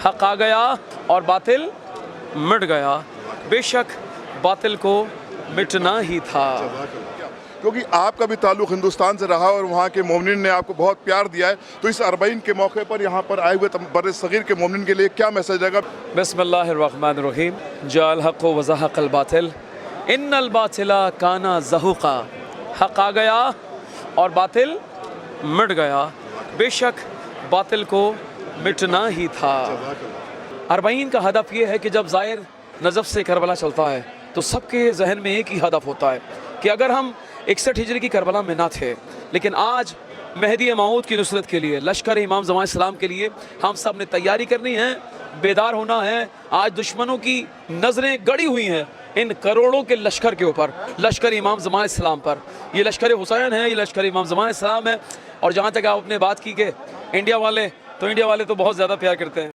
حق آ گیا اور باطل مٹ گیا، بے شک باطل کو مٹنا ہی تھا۔ کیونکہ آپ کا بھی تعلق ہندوستان سے رہا اور وہاں کے مومنین نے آپ کو بہت پیار دیا ہے، تو اس اربعین کے موقع پر یہاں پر آئے ہوئے بر صغیر کے مومنین کے لیے کیا میسج رہے گا؟ بسم اللہ الرحمن الرحیم، جاء الحق وزہق الباطل ان الباطل کان زہوقا، حق آ گیا اور باطل مٹ گیا، بے شک باطل کو مٹنا ہی تھا۔ اربعین کا ہدف یہ ہے کہ جب زائر نجف سے کربلا چلتا ہے تو سب کے ذہن میں ایک ہی ہدف ہوتا ہے کہ اگر ہم 61 ہجری کی کربلا میں نہ تھے، لیکن آج مہدی موعود کی نصرت کے لیے، لشکر امام زمان اسلام کے لیے ہم سب نے تیاری کرنی ہے، بیدار ہونا ہے۔ آج دشمنوں کی نظریں گڑی ہوئی ہیں ان کروڑوں کے لشکر کے اوپر، لشکر امام زمان اسلام پر۔ یہ لشکر حسین ہے، یہ لشکر امام زمان اسلام ہے۔ اور جہاں تک آپ نے بات کی کہ انڈیا والے تو بہت زیادہ پیار کرتے ہیں۔